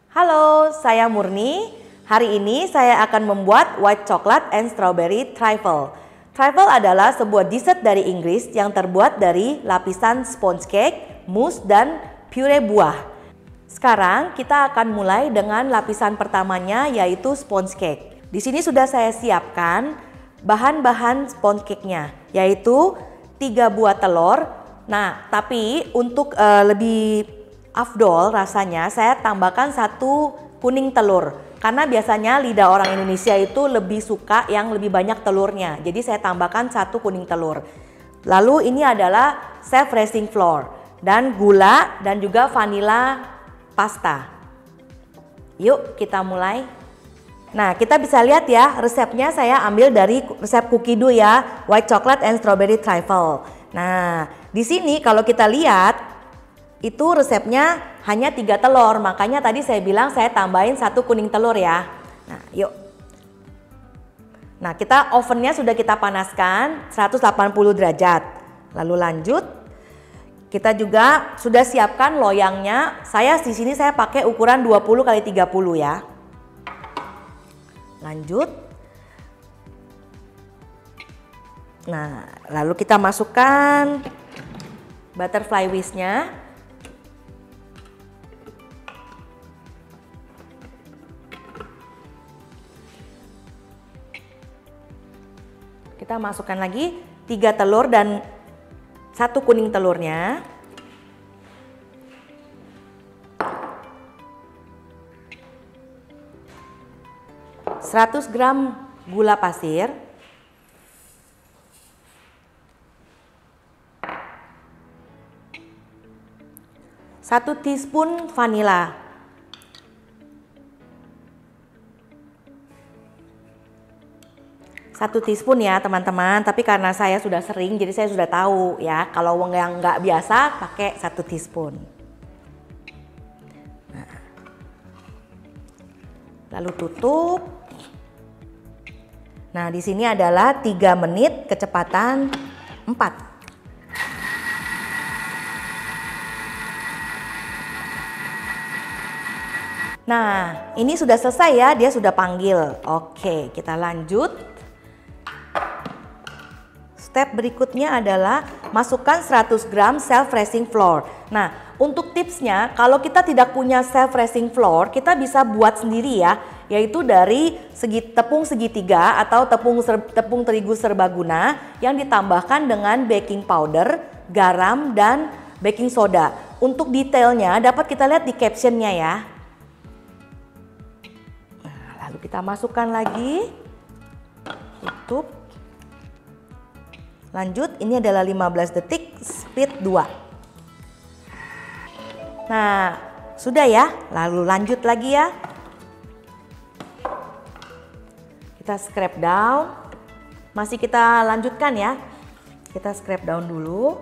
Halo, saya Murni. Hari ini saya akan membuat white chocolate and strawberry trifle. Trifle adalah sebuah dessert dari Inggris yang terbuat dari lapisan sponge cake, mousse, dan puree buah. Sekarang kita akan mulai dengan lapisan pertamanya, yaitu sponge cake. Di sini sudah saya siapkan bahan-bahan sponge cake-nya, yaitu 3 buah telur. Nah, tapi untuk lebih afdol rasanya saya tambahkan 1 kuning telur. Karena biasanya lidah orang Indonesia itu lebih suka yang lebih banyak telurnya. Jadi saya tambahkan 1 kuning telur. Lalu ini adalah self raising flour dan gula dan juga vanilla pasta. Yuk kita mulai. Nah, kita bisa lihat ya, resepnya saya ambil dari resep cookie dough ya, white chocolate and strawberry trifle. Nah, di sini kalau kita lihat itu resepnya hanya 3 telur, makanya tadi saya bilang saya tambahin 1 kuning telur ya. Nah, yuk. Nah, kita ovennya sudah kita panaskan 180 derajat. Lalu lanjut, kita juga sudah siapkan loyangnya. Di sini saya pakai ukuran 20 x 30 ya. Lanjut. Nah, lalu kita masukkan butterfly whisk-nya. Kita masukkan lagi 3 telur dan 1 kuning telurnya. Seratus gram gula pasir. Satu teaspoon vanila. Satu teaspoon ya teman-teman, tapi karena saya sudah sering jadi saya sudah tahu ya, kalau yang nggak biasa pakai 1 teaspoon. Nah. Lalu tutup. Nah, di sini adalah 3 menit kecepatan 4. Nah, ini sudah selesai ya, dia sudah panggil. Oke, kita lanjut. Step berikutnya adalah masukkan 100 gram self raising flour. Nah, untuk tipsnya, kalau kita tidak punya self raising flour, kita bisa buat sendiri ya, yaitu dari tepung segitiga atau tepung terigu serbaguna yang ditambahkan dengan baking powder, garam, dan baking soda. Untuk detailnya dapat kita lihat di captionnya ya. Nah, lalu kita masukkan lagi, tutup. Lanjut, ini adalah 15 detik speed 2. Nah, sudah ya. Lalu lanjut lagi ya. Kita scrape down. Masih kita lanjutkan ya. Kita scrape down dulu.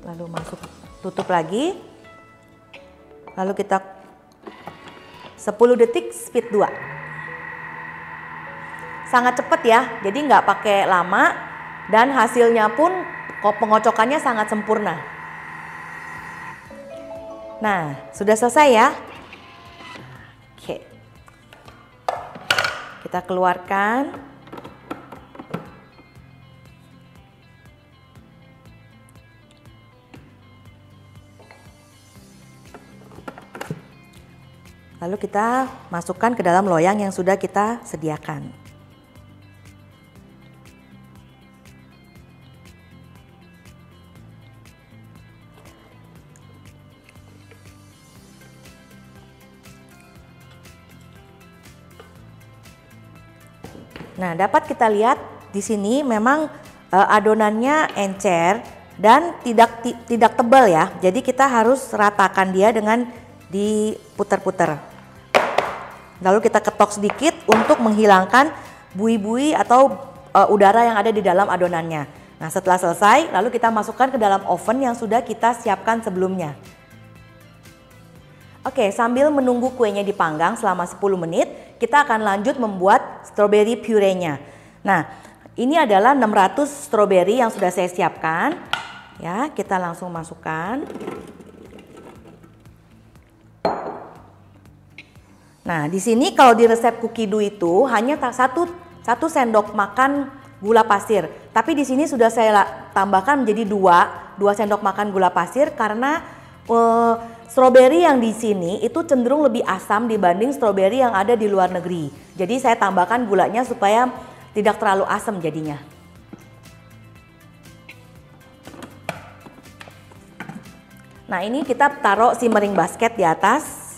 Lalu tutup lagi. Lalu kita 10 detik speed 2. Sangat cepat ya, jadi nggak pakai lama dan hasilnya pun pengocokannya sangat sempurna. Nah, sudah selesai ya. Oke. Kita keluarkan. Lalu kita masukkan ke dalam loyang yang sudah kita sediakan. Nah, dapat kita lihat di sini memang adonannya encer dan tidak tebal ya. Jadi kita harus ratakan dia dengan diputar-putar. Lalu kita ketok sedikit untuk menghilangkan buih-buih atau udara yang ada di dalam adonannya. Nah, setelah selesai, lalu kita masukkan ke dalam oven yang sudah kita siapkan sebelumnya. Oke, sambil menunggu kuenya dipanggang selama 10 menit, kita akan lanjut membuat strawberry puree-nya. Nah, Ini adalah 600 stroberi yang sudah saya siapkan. Ya, kita langsung masukkan. Nah, di sini kalau di resep cookie dough itu hanya satu sendok makan gula pasir. Tapi di sini sudah saya tambahkan menjadi 2 sendok makan gula pasir karena stroberi yang di sini itu cenderung lebih asam dibanding stroberi yang ada di luar negeri. Jadi saya tambahkan gulanya supaya tidak terlalu asam jadinya. Nah, ini kita taruh simmering basket di atas.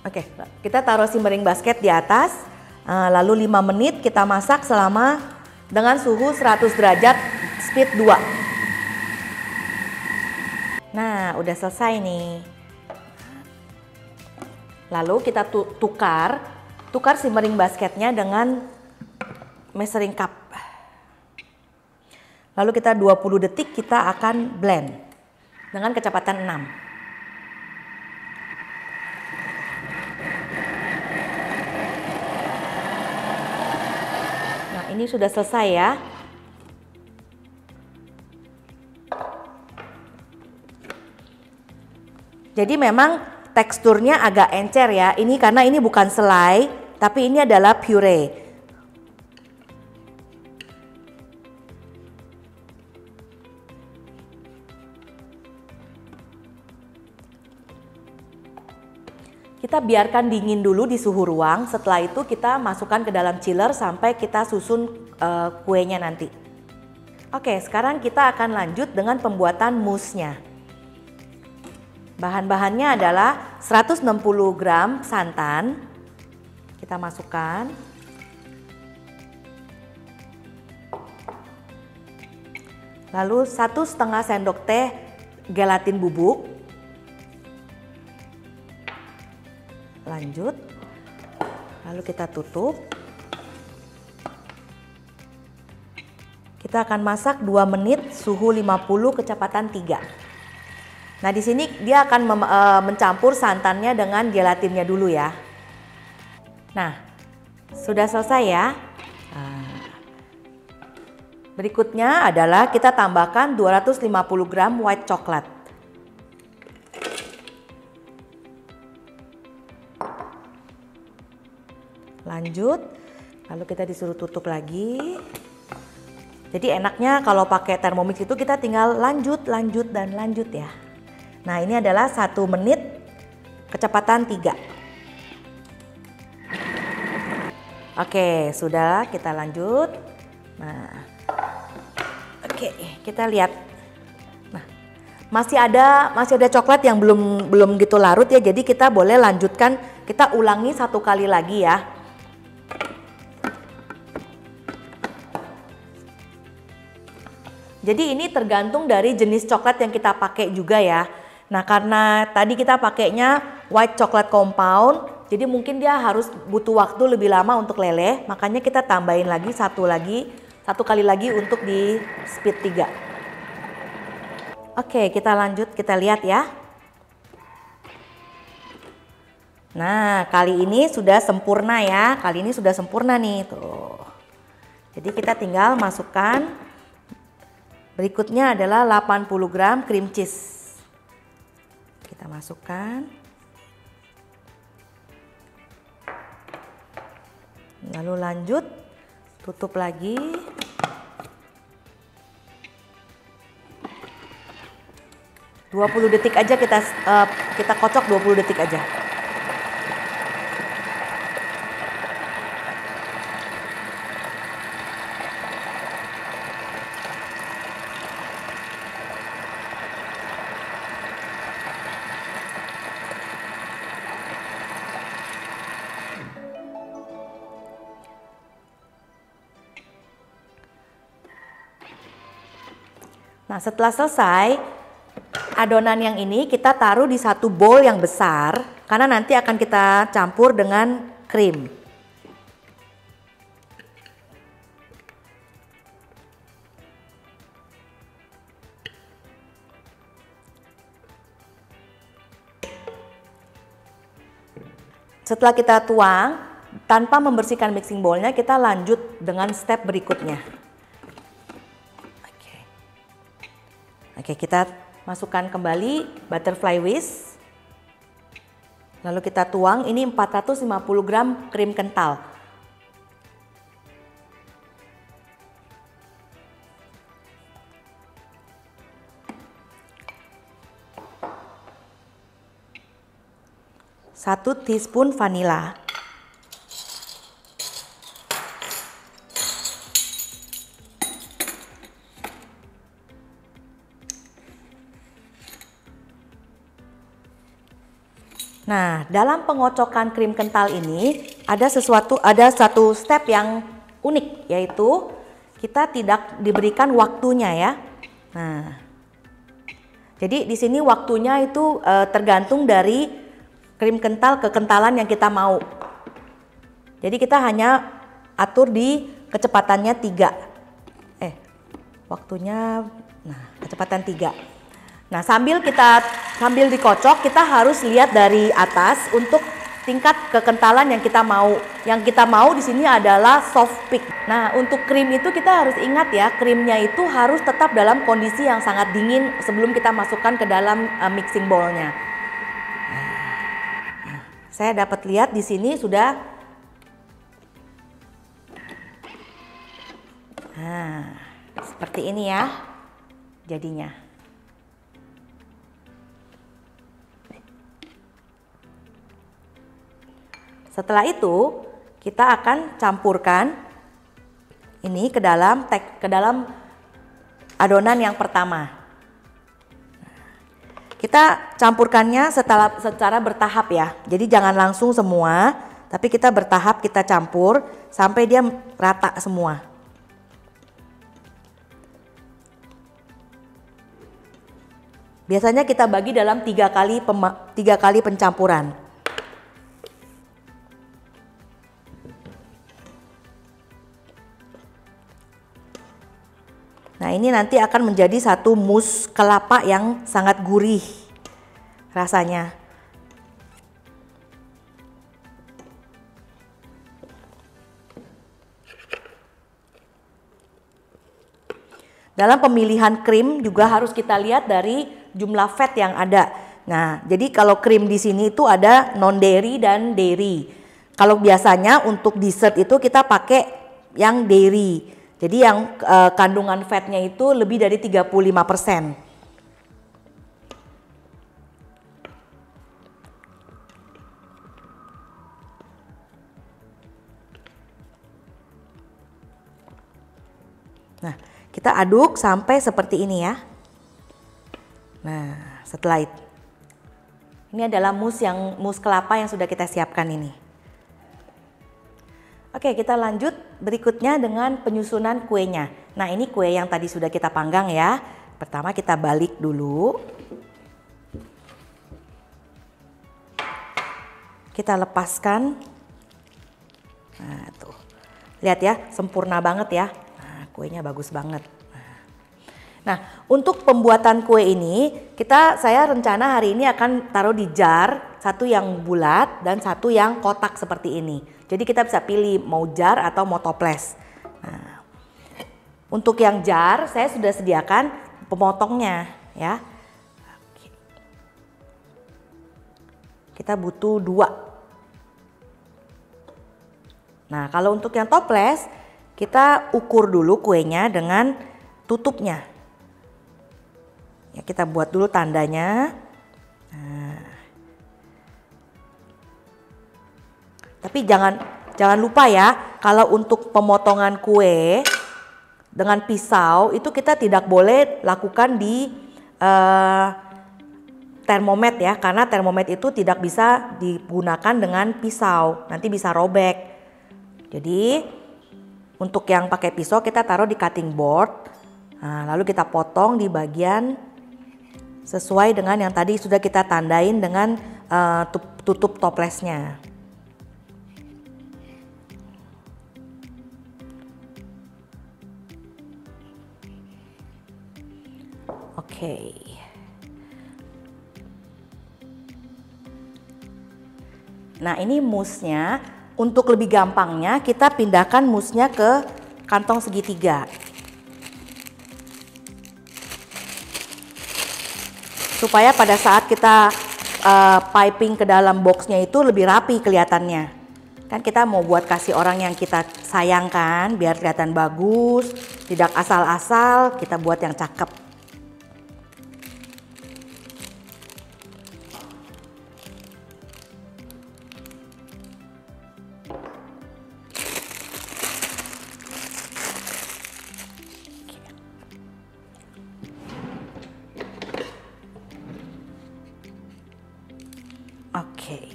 Oke, kita taruh simmering basket di atas, lalu 5 menit kita masak dengan suhu 100 derajat speed 2. Nah, udah selesai nih. Lalu kita tukar simmering basketnya dengan measuring cup. Lalu kita 20 detik kita akan blend dengan kecepatan 6. Ini sudah selesai ya. Jadi memang teksturnya agak encer ya. Ini karena ini bukan selai, tapi ini adalah puree. Kita biarkan dingin dulu di suhu ruang, setelah itu kita masukkan ke dalam chiller sampai kita susun kuenya nanti. Oke, sekarang kita akan lanjut dengan pembuatan mousse-nya. Bahan-bahannya adalah 160 gram santan, kita masukkan. Lalu 1,5 sendok teh gelatin bubuk. Lanjut, lalu kita tutup. Kita akan masak 2 menit suhu 50 kecepatan 3. Nah, di sini dia akan mencampur santannya dengan gelatinnya dulu ya. Nah, sudah selesai ya. Berikutnya adalah kita tambahkan 250 gram white chocolate. Lanjut, lalu kita disuruh tutup lagi. Jadi enaknya kalau pakai Thermomix itu kita tinggal lanjut ya. Nah, ini adalah 1 menit kecepatan 3. Oke, sudah, kita lanjut. Nah, oke, kita lihat. Nah, masih ada coklat yang belum gitu larut ya. Jadi kita boleh lanjutkan, kita ulangi 1 kali lagi ya. Jadi ini tergantung dari jenis coklat yang kita pakai juga ya. Nah, karena tadi kita pakainya white chocolate compound, jadi mungkin dia harus butuh waktu lebih lama untuk leleh. Makanya kita tambahin lagi satu kali lagi untuk di speed 3. Oke, kita lanjut, kita lihat ya. Nah, kali ini sudah sempurna ya. Kali ini sudah sempurna nih, tuh. Jadi kita tinggal masukkan. Berikutnya adalah 80 gram cream cheese. Kita masukkan. Lalu lanjut, tutup lagi. Dua 20 detik aja kita kocok 20 detik aja. Nah, setelah selesai, adonan yang ini kita taruh di satu bowl yang besar karena nanti akan kita campur dengan krim. Setelah kita tuang, tanpa membersihkan mixing bowl-nya, kita lanjut dengan step berikutnya. Oke, kita masukkan kembali butterfly whisk. Lalu kita tuang, ini 450 gram krim kental. Satu teaspoon vanila. Nah, dalam pengocokan krim kental ini ada satu step yang unik, yaitu kita tidak diberikan waktunya ya. Nah, jadi di sini waktunya itu tergantung dari krim kental kekentalan yang kita mau. Jadi kita hanya atur di kecepatannya 3. Waktunya, nah kecepatan 3. Nah, sambil dikocok, kita harus lihat dari atas untuk tingkat kekentalan yang kita mau. Yang kita mau di sini adalah soft peak. Nah, untuk krim itu kita harus ingat ya, krimnya itu harus tetap dalam kondisi yang sangat dingin sebelum kita masukkan ke dalam mixing bowl-nya. Saya dapat lihat di sini sudah. Nah, seperti ini ya jadinya. Setelah itu, kita akan campurkan ini ke dalam adonan yang pertama. Kita campurkannya secara bertahap ya. Jadi jangan langsung semua, tapi kita bertahap, kita campur sampai dia rata semua. Biasanya kita bagi dalam 3 kali pencampuran. Nah, ini nanti akan menjadi satu mousse kelapa yang sangat gurih rasanya. Dalam pemilihan krim juga harus kita lihat dari jumlah fat yang ada. Nah, jadi kalau krim di sini itu ada non dairy dan dairy. Kalau biasanya untuk dessert itu kita pakai yang dairy. Jadi yang kandungan fatnya itu lebih dari 35%. Nah, kita aduk sampai seperti ini ya. Nah, setelah itu, ini adalah mousse kelapa yang sudah kita siapkan ini. Oke, kita lanjut berikutnya dengan penyusunan kuenya. Nah, ini kue yang tadi sudah kita panggang ya. Pertama kita balik dulu. Kita lepaskan. Nah, tuh. Lihat ya, sempurna banget ya. Nah, kuenya bagus banget. Nah, untuk pembuatan kue ini, saya rencana hari ini akan taruh di jar, satu yang bulat dan satu yang kotak seperti ini. Jadi kita bisa pilih mau jar atau mau toples. Nah, untuk yang jar saya sudah sediakan pemotongnya ya. Kita butuh 2. Nah, kalau untuk yang toples kita ukur dulu kuenya dengan tutupnya. Ya, kita buat dulu tandanya. Nah. Tapi jangan lupa ya, kalau untuk pemotongan kue dengan pisau itu kita tidak boleh lakukan di termomet ya, karena termomet itu tidak bisa digunakan dengan pisau, nanti bisa robek. Jadi untuk yang pakai pisau kita taruh di cutting board, nah, lalu kita potong di bagian sesuai dengan yang tadi sudah kita tandain dengan tutup toplesnya. Oke. Nah, ini mousse-nya untuk lebih gampangnya kita pindahkan mousse-nya ke kantong segitiga. Supaya pada saat kita piping ke dalam boxnya itu lebih rapi kelihatannya. Kan kita mau buat kasih orang yang kita sayangkan biar kelihatan bagus, tidak asal-asal, kita buat yang cakep. Oke.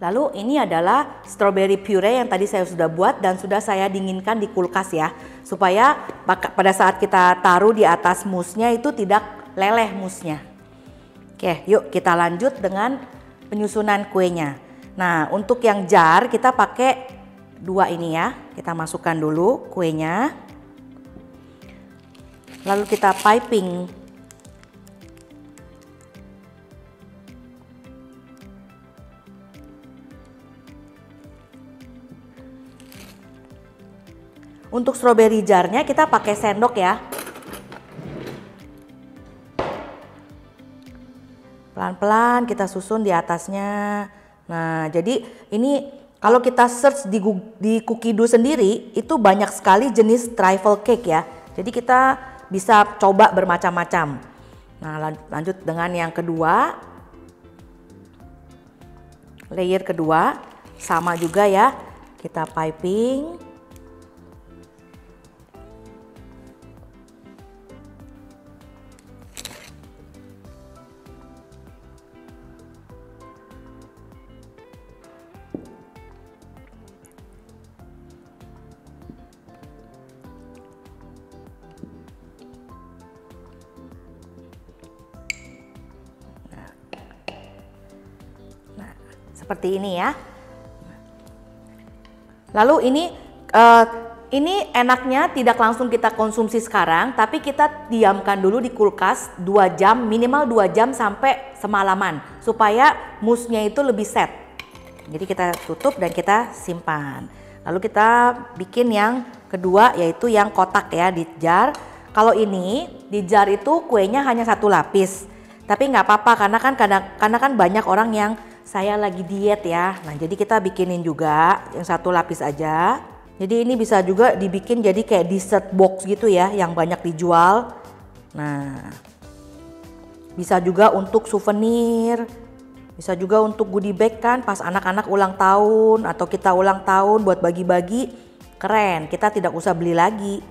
Lalu ini adalah strawberry puree yang tadi saya sudah buat dan sudah saya dinginkan di kulkas ya. Supaya pada saat kita taruh di atas mousse-nya itu tidak leleh mousse-nya. Oke, yuk kita lanjut dengan penyusunan kuenya. Nah, untuk yang jar kita pakai 2 ini ya. Kita masukkan dulu kuenya. Lalu kita piping. Untuk strawberry jarnya kita pakai sendok ya. Pelan-pelan kita susun di atasnya. Nah, jadi ini kalau kita search di Cookidoo sendiri itu banyak sekali jenis trifle cake ya. Jadi kita bisa coba bermacam-macam. Nah, lanjut dengan yang kedua. Layer kedua sama juga ya. Kita piping. Seperti ini ya. Lalu ini enaknya tidak langsung kita konsumsi sekarang, tapi kita diamkan dulu di kulkas 2 jam, minimal 2 jam sampai semalaman supaya mousse-nya itu lebih set. Jadi kita tutup dan kita simpan. Lalu kita bikin yang kedua yaitu yang kotak ya di jar. Kalau ini di jar itu kuenya hanya 1 lapis. Tapi nggak apa-apa karena kan banyak orang yang saya lagi diet ya. Nah, jadi kita bikinin juga yang 1 lapis aja. Jadi ini bisa juga dibikin jadi kayak dessert box gitu ya, yang banyak dijual. Nah, bisa juga untuk souvenir, bisa juga untuk goodie bag kan pas anak-anak ulang tahun atau kita ulang tahun buat bagi-bagi. Keren, kita tidak usah beli lagi.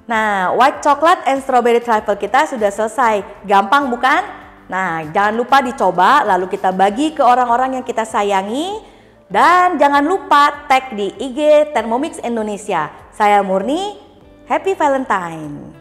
Nah, white chocolate and strawberry trifle kita sudah selesai. Gampang bukan? Nah, jangan lupa dicoba, lalu kita bagi ke orang-orang yang kita sayangi. Dan jangan lupa tag di IG Thermomix Indonesia. Saya Murni, Happy Valentine!